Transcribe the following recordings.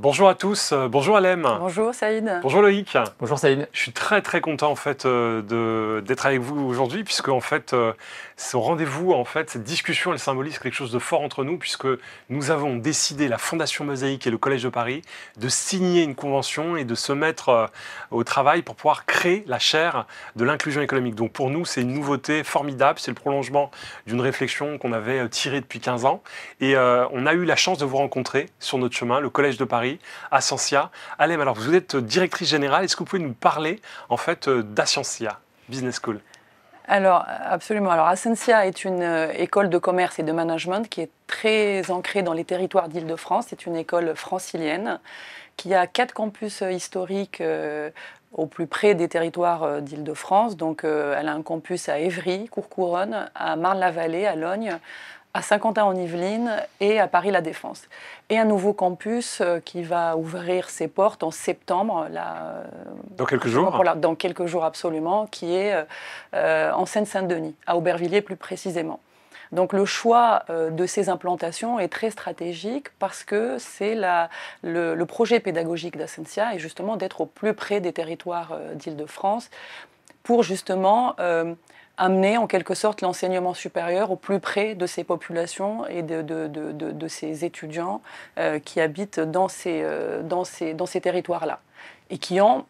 Bonjour à tous, bonjour Alem, Bonjour Saïd. bonjour Loïc. Bonjour Saïd. Je suis très content en fait d'être avec vous aujourd'hui puisque en fait ce rendez-vous en fait cette discussion elle symbolise quelque chose de fort entre nous puisque nous avons décidé la Fondation Mosaïque et le Collège de Paris de signer une convention et de se mettre au travail pour pouvoir créer la chaire de l'inclusion économique. Donc pour nous c'est une nouveauté formidable, c'est le prolongement d'une réflexion qu'on avait tirée depuis 15 ans et on a eu la chance de vous rencontrer sur notre chemin, le Collège de Paris, Ascensia. Alem, alors vous êtes directrice générale, est-ce que vous pouvez nous parler en fait d'Ascensia Business School? Alors, absolument. Alors, Ascensia est une école de commerce et de management qui est très ancrée dans les territoires d'Île-de-France. C'est une école francilienne qui a 4 campus historiques au plus près des territoires d'Île-de-France. Donc, elle a un campus à Évry, Courcouronnes, à Marne-la-Vallée, à Logne, à Saint-Quentin-en-Yvelines et à Paris-La-Défense. Et un nouveau campus qui va ouvrir ses portes en septembre. Dans quelques jours dans quelques jours absolument, qui est en Seine-Saint-Denis, à Aubervilliers plus précisément. Donc le choix de ces implantations est très stratégique parce que c'est le projet pédagogique d'Ascensia est justement d'être au plus près des territoires d'Île-de-France pour justement amener en quelque sorte l'enseignement supérieur au plus près de ces populations et de ces étudiants qui habitent dans ces territoires-là et qui ont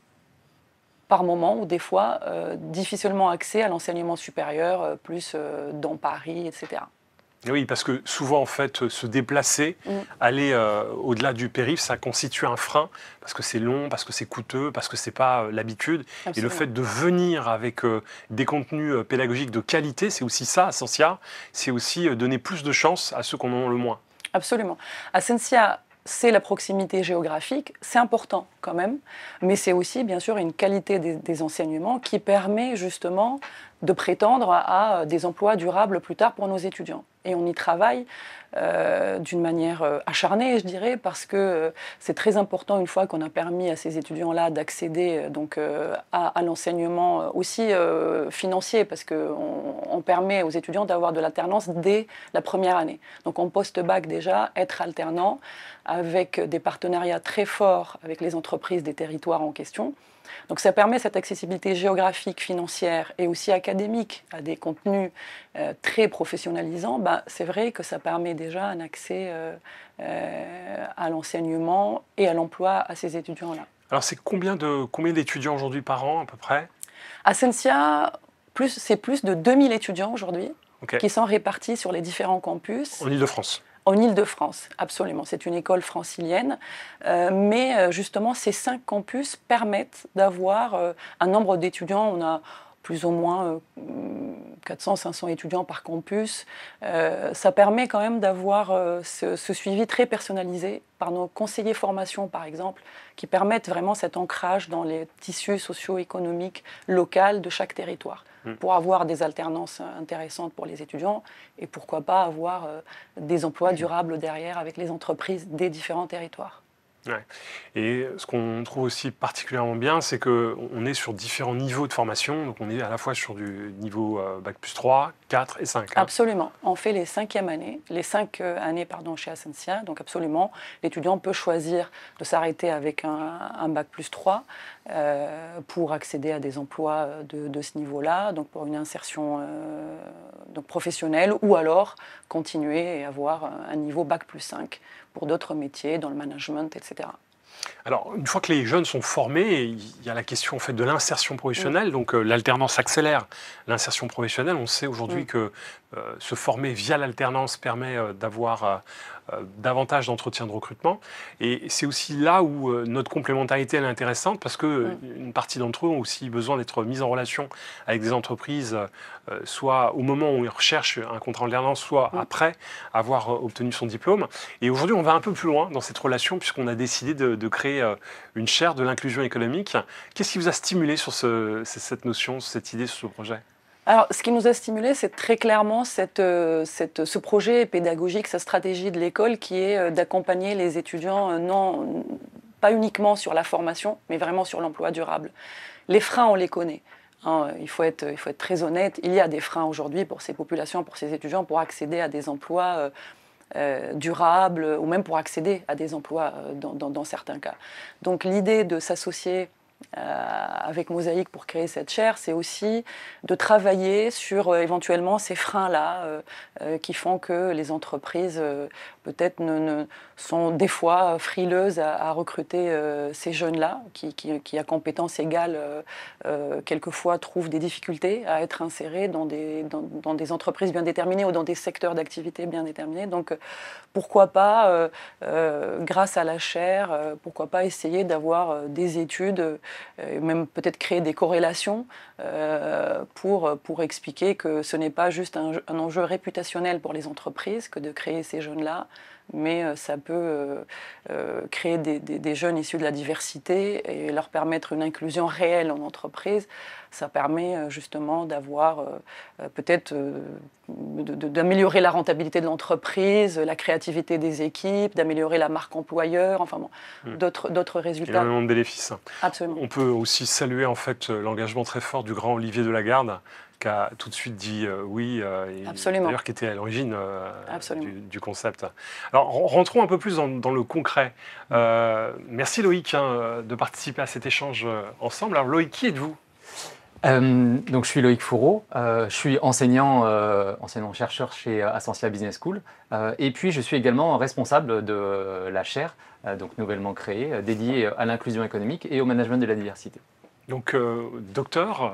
par moment ou des fois difficilement accès à l'enseignement supérieur, plus dans Paris, etc. Oui, parce que souvent, en fait, se déplacer, aller au-delà du périph', ça constitue un frein, parce que c'est long, parce que c'est coûteux, parce que ce n'est pas l'habitude. Absolument. Et le fait de venir avec des contenus pédagogiques de qualité, c'est aussi ça, Ascensia, c'est aussi donner plus de chance à ceux qui en ont le moins. Absolument. Ascensia, c'est la proximité géographique, c'est important quand même, mais c'est aussi bien sûr une qualité des enseignements qui permet justement de prétendre à des emplois durables plus tard pour nos étudiants. Et on y travaille d'une manière acharnée, je dirais, parce que c'est très important une fois qu'on a permis à ces étudiants-là d'accéder à l'enseignement aussi financier, parce qu'on permet aux étudiants d'avoir de l'alternance dès la première année. Donc en post-bac déjà, être alternant avec des partenariats très forts avec les entreprises des territoires en question. Donc ça permet cette accessibilité géographique, financière et aussi académique à des contenus très professionnalisants. C'est vrai que ça permet déjà un accès à l'enseignement et à l'emploi à ces étudiants-là. Alors c'est combien d'étudiants aujourd'hui par an à peu près? Ascensia, c'est plus de 2000 étudiants aujourd'hui qui sont répartis sur les différents campus. En Île-de-France? En Île-de-France, absolument. C'est une école francilienne, mais justement, ces 5 campus permettent d'avoir un nombre d'étudiants. On a plus ou moins 400-500 étudiants par campus. Ça permet quand même d'avoir ce suivi très personnalisé par nos conseillers formation, par exemple, qui permettent vraiment cet ancrage dans les tissus socio-économiques locaux de chaque territoire, pour avoir des alternances intéressantes pour les étudiants et pourquoi pas avoir des emplois durables derrière avec les entreprises des différents territoires. Ouais. Et ce qu'on trouve aussi particulièrement bien, c'est qu'on est sur différents niveaux de formation. Donc on est à la fois sur du niveau Bac plus 3, 4 et 5. Absolument. On fait les 5 années chez Ascensia. Donc absolument, l'étudiant peut choisir de s'arrêter avec un Bac plus 3 pour accéder à des emplois de ce niveau-là, donc pour une insertion professionnelle, ou alors continuer et avoir un niveau Bac plus 5 pour d'autres métiers, dans le management, etc. Alors, une fois que les jeunes sont formés, il y a la question en fait, de l'insertion professionnelle. Donc, l'alternance accélère l'insertion professionnelle. On sait aujourd'hui que se former via l'alternance permet d'avoir davantage d'entretiens de recrutement. Et c'est aussi là où notre complémentarité elle est intéressante parce qu'une partie d'entre eux ont aussi besoin d'être mis en relation avec des entreprises, soit au moment où ils recherchent un contrat d'alternance, soit après avoir obtenu son diplôme. Et aujourd'hui, on va un peu plus loin dans cette relation puisqu'on a décidé de créer une chaire de l'inclusion économique. Qu'est-ce qui vous a stimulé sur cette notion, sur cette idée, sur ce projet ? Alors, ce qui nous a stimulé, c'est très clairement ce projet pédagogique, sa stratégie de l'école qui est d'accompagner les étudiants, pas uniquement sur la formation, mais vraiment sur l'emploi durable. Les freins, on les connaît. Il faut être très honnête. Il y a des freins aujourd'hui pour ces populations, pour ces étudiants, pour accéder à des emplois durables, ou même pour accéder à des emplois dans certains cas. Donc l'idée de s'associer avec Mosaïque pour créer cette chaire, c'est aussi de travailler sur éventuellement ces freins-là qui font que les entreprises peut-être sont des fois frileuses à recruter ces jeunes-là qui, à compétences égales, quelquefois trouvent des difficultés à être insérés dans des entreprises bien déterminées ou dans des secteurs d'activité bien déterminés. Donc pourquoi pas, grâce à la chaire, pourquoi pas essayer d'avoir des études, même peut-être créer des corrélations pour expliquer que ce n'est pas juste un enjeu réputationnel pour les entreprises que de créer ces jeunes-là, mais ça peut créer des jeunes issus de la diversité et leur permettre une inclusion réelle en entreprise. Ça permet justement d'avoir peut-être d'améliorer la rentabilité de l'entreprise, la créativité des équipes, d'améliorer la marque employeur, enfin bon, d'autres résultats. Énormément de bénéfices. Absolument. On peut aussi saluer en fait l'engagement très fort du grand Olivier Delagarde, qui a tout de suite dit oui, et d'ailleurs qui était à l'origine du concept. Alors rentrons un peu plus dans le concret. Merci Loïc de participer à cet échange ensemble. Alors Loïc, qui êtes-vous ? Donc je suis Loïc Fourreau, je suis enseignant-chercheur chez Ascensia Business School, et puis je suis également responsable de la chaire, donc nouvellement créée, dédiée à l'inclusion économique et au management de la diversité. Donc, docteur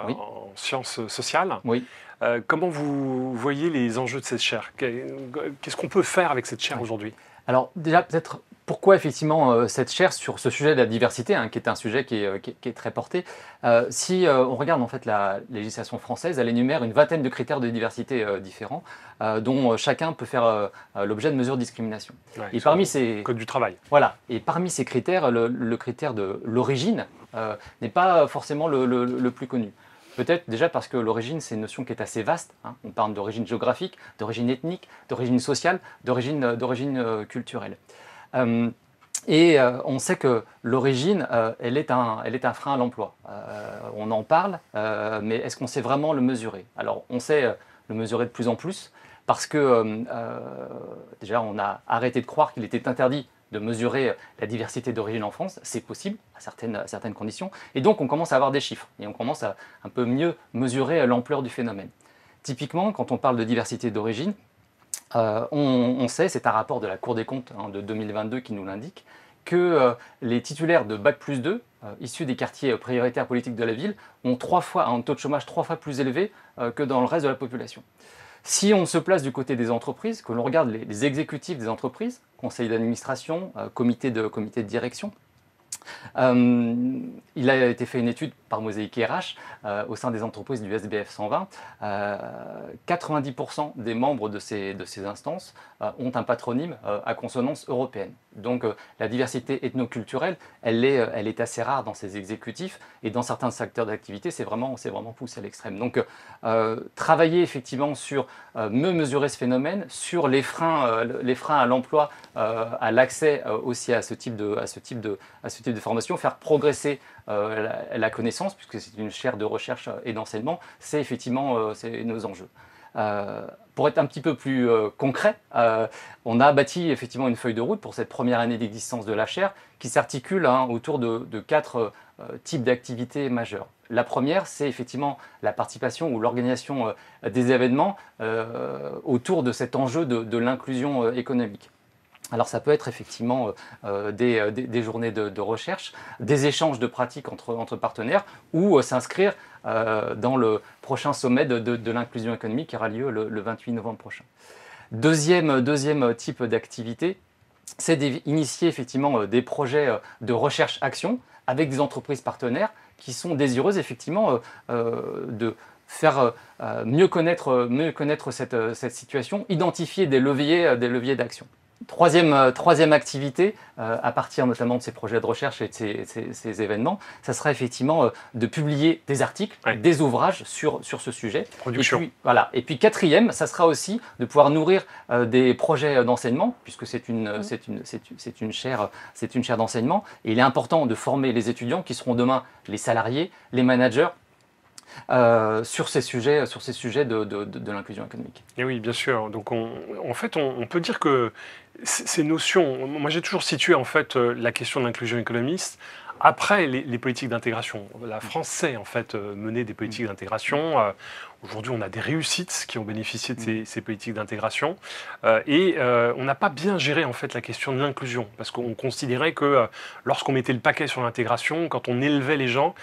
oui. en sciences sociales, oui. Comment vous voyez les enjeux de cette chaire ? Qu'est-ce qu'on peut faire avec cette chaire aujourd'hui ? Alors déjà, peut-être pourquoi effectivement cette chaire sur ce sujet de la diversité, qui est un sujet qui est très porté. Si on regarde en fait la législation française, elle énumère une vingtaine de critères de diversité différents, dont chacun peut faire l'objet de mesures de discrimination. Ouais, et parmi ces code du travail. Voilà. Et parmi ces critères, le critère de l'origine n'est pas forcément le plus connu. Peut-être déjà parce que l'origine, c'est une notion qui est assez vaste. On parle d'origine géographique, d'origine ethnique, d'origine sociale, d'origine culturelle. Et on sait que l'origine, elle est un frein à l'emploi. On en parle, mais est-ce qu'on sait vraiment le mesurer? Alors, on sait le mesurer de plus en plus parce que déjà, on a arrêté de croire qu'il était interdit de mesurer la diversité d'origine en France. C'est possible à certaines conditions. Et donc, on commence à avoir des chiffres et on commence à un peu mieux mesurer l'ampleur du phénomène. Typiquement, quand on parle de diversité d'origine, on sait, c'est un rapport de la Cour des comptes de 2022 qui nous l'indique, que les titulaires de Bac+2, issus des quartiers prioritaires politiques de la ville, ont un taux de chômage 3 fois plus élevé que dans le reste de la population. Si on se place du côté des entreprises, que l'on regarde les exécutifs des entreprises, conseil d'administration, comité de direction, il a été fait une étude par Mosaïque RH au sein des entreprises du SBF 120. 90% des membres de ces instances ont un patronyme à consonance européenne. Donc la diversité ethnoculturelle, elle est assez rare dans ces exécutifs et dans certains secteurs d'activité, c'est vraiment poussé à l'extrême. Donc travailler effectivement sur mieux mesurer ce phénomène, sur les freins à l'emploi, à l'accès aussi à ce type de formation, faire progresser la connaissance, puisque c'est une chaire de recherche et d'enseignement, c'est effectivement nos enjeux. Pour être un petit peu plus concret, on a bâti effectivement une feuille de route pour cette première année d'existence de la chaire qui s'articule autour de 4 types d'activités majeures. La première, c'est effectivement la participation ou l'organisation des événements autour de cet enjeu de l'inclusion économique. Alors ça peut être effectivement des journées de recherche, des échanges de pratiques entre partenaires ou s'inscrire dans le prochain sommet de l'inclusion économique qui aura lieu le 28 novembre prochain. Deuxième type d'activité, c'est d'initier effectivement des projets de recherche-action avec des entreprises partenaires qui sont désireuses effectivement de faire mieux connaître cette situation, identifier des leviers d'action. Troisième activité, à partir notamment de ces projets de recherche et de ces événements, ça sera effectivement de publier des articles, des ouvrages sur ce sujet. Production. Et puis quatrième, ça sera aussi de pouvoir nourrir des projets d'enseignement, puisque c'est une chaire d'enseignement. Et il est important de former les étudiants qui seront demain les salariés, les managers, sur ces sujets de l'inclusion économique. Et oui, bien sûr. Donc en fait, on peut dire que ces notions, moi j'ai toujours situé en fait la question de l'inclusion économiste après les politiques d'intégration. La France sait en fait mener des politiques d'intégration. Aujourd'hui, on a des réussites qui ont bénéficié de ces politiques d'intégration et on n'a pas bien géré en fait la question de l'inclusion parce qu'on considérait que lorsqu'on mettait le paquet sur l'intégration, quand on élevait les gens,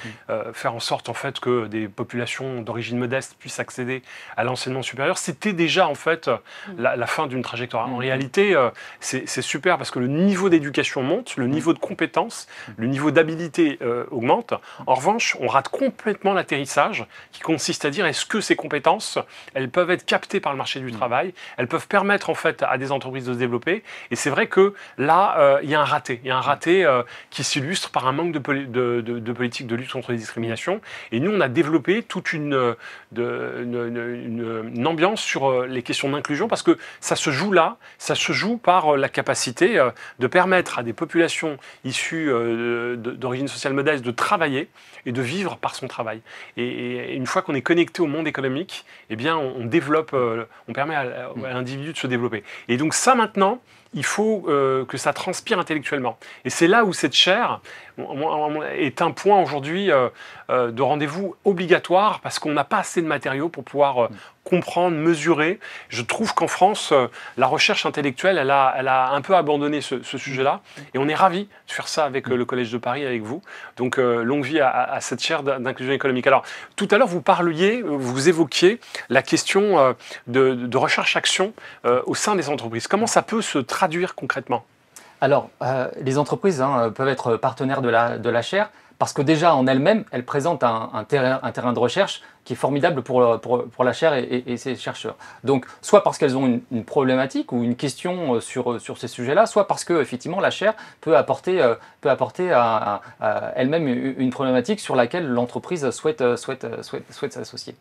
faire en sorte en fait que des populations d'origine modeste puissent accéder à l'enseignement supérieur, c'était déjà en fait la fin d'une trajectoire. En réalité, c'est super parce que le niveau d'éducation monte, le niveau de compétence, le niveau d'habilité augmente. En revanche, on rate complètement l'atterrissage qui consiste à dire est-ce que ces compétences, elles peuvent être captées par le marché du travail, elles peuvent permettre en fait à des entreprises de se développer. Et c'est vrai que là, il y a un raté. Il y a un raté qui s'illustre par un manque de politique de lutte contre les discriminations. Et nous, on a développé toute une ambiance sur les questions d'inclusion parce que ça se joue là, ça se joue par la capacité de permettre à des populations issues d'origine sociale modeste de travailler et de vivre par son travail. Et une fois qu'on est connecté au monde économique, eh bien, on développe, on permet à l'individu de se développer. Et donc ça, maintenant, il faut que ça transpire intellectuellement. Et c'est là où cette chaire est un point aujourd'hui de rendez-vous obligatoire parce qu'on n'a pas assez de matériaux pour pouvoir comprendre, mesurer. Je trouve qu'en France, la recherche intellectuelle, elle a un peu abandonné ce sujet-là. Et on est ravis de faire ça avec le Collège de Paris, avec vous. Donc, longue vie à cette chaire d'inclusion économique. Alors, tout à l'heure, vous évoquiez la question de recherche-action au sein des entreprises. Comment ça peut se traduire concrètement ? Alors, les entreprises peuvent être partenaires de la chaire parce que déjà en elles-mêmes, elles présentent un terrain de recherche qui est formidable pour la chaire et ses chercheurs. Donc, soit parce qu'elles ont une problématique ou une question sur ces sujets-là, soit parce que effectivement la chaire peut apporter à elle-même une problématique sur laquelle l'entreprise souhaite s'associer.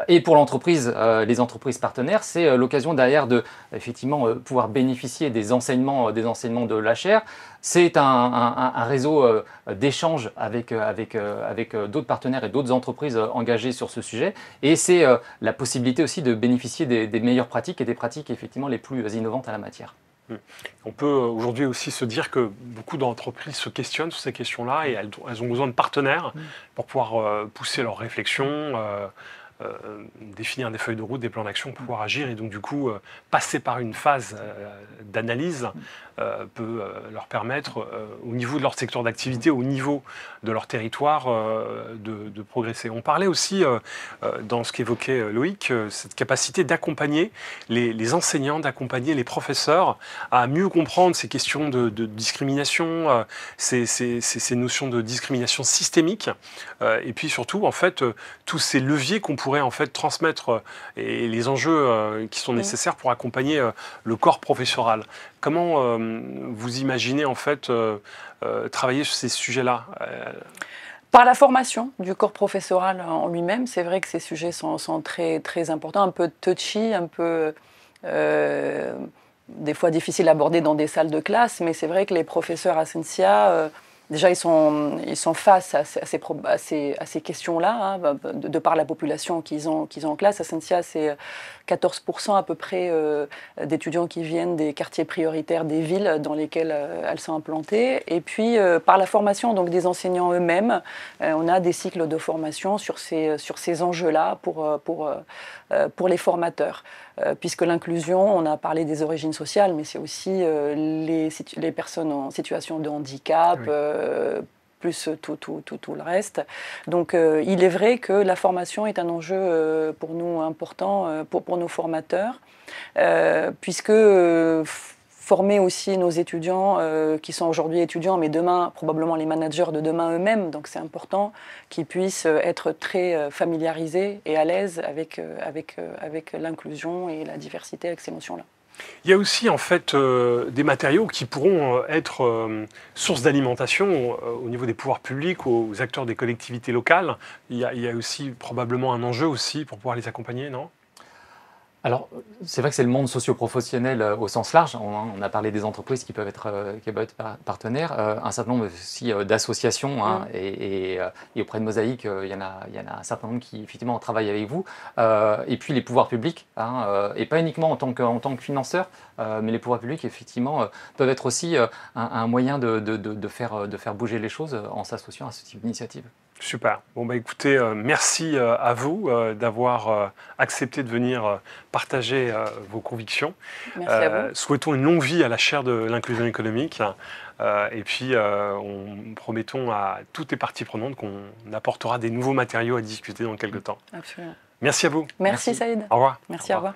Et pour l'entreprise, les entreprises partenaires, c'est l'occasion derrière de effectivement pouvoir bénéficier des enseignements de la chaire. C'est un réseau d'échanges avec d'autres partenaires et d'autres entreprises engagées sur ce sujet. Et c'est la possibilité aussi de bénéficier des meilleures pratiques et des pratiques effectivement les plus innovantes à la matière. On peut aujourd'hui aussi se dire que beaucoup d'entreprises se questionnent sur ces questions-là et elles ont besoin de partenaires pour pouvoir pousser leurs réflexions, définir des feuilles de route, des plans d'action pour pouvoir agir et donc du coup passer par une phase d'analyse peut leur permettre au niveau de leur secteur d'activité, au niveau de leur territoire de progresser. On parlait aussi dans ce qu'évoquait Loïc, cette capacité d'accompagner les enseignants, d'accompagner les professeurs à mieux comprendre ces questions de discrimination, ces notions de discrimination systémique et puis surtout en fait tous ces leviers qu'on pourrait en fait transmettre et les enjeux qui sont nécessaires pour accompagner le corps professoral. Comment vous imaginez en fait travailler sur ces sujets-là Par la formation du corps professoral en lui-même, c'est vrai que ces sujets sont très, très importants, un peu touchy, un peu des fois difficiles à aborder dans des salles de classe, mais c'est vrai que les professeurs à Ciencia déjà, ils sont face à ces questions-là, de par la population qu'ils ont en classe. À Ciencia, c'est 14% à peu près d'étudiants qui viennent des quartiers prioritaires des villes dans lesquelles elles sont implantées. Et puis, par la formation donc, des enseignants eux-mêmes, on a des cycles de formation sur ces enjeux-là pour les formateurs. Puisque l'inclusion, on a parlé des origines sociales, mais c'est aussi les personnes en situation de handicap, plus tout le reste. Donc il est vrai que la formation est un enjeu pour nous important, pour nos formateurs, puisque former aussi nos étudiants qui sont aujourd'hui étudiants, mais demain probablement les managers de demain eux-mêmes. Donc c'est important qu'ils puissent être très familiarisés et à l'aise avec l'inclusion et la diversité, avec ces notions-là. Il y a aussi en fait des matériaux qui pourront être source d'alimentation au niveau des pouvoirs publics, aux acteurs des collectivités locales. Il y a aussi probablement un enjeu aussi pour pouvoir les accompagner, non ? Alors, c'est vrai que c'est le monde socio-professionnel au sens large. On a parlé des entreprises qui peuvent être partenaires, un certain nombre aussi d'associations. Et auprès de Mosaïque, il y en a un certain nombre qui, effectivement, travaillent avec vous. Et puis les pouvoirs publics, et pas uniquement en tant que financeurs, mais les pouvoirs publics, effectivement, peuvent être aussi un moyen de faire bouger les choses en s'associant à ce type d'initiative. Super. Bon, bah, écoutez, merci à vous d'avoir accepté de venir partager vos convictions. Merci à vous. Souhaitons une longue vie à la chaire de l'inclusion économique. Et puis, promettons à toutes les parties prenantes qu'on apportera des nouveaux matériaux à discuter dans quelques temps. Absolument. Merci à vous. Merci Saïd. Au revoir. Merci, au revoir.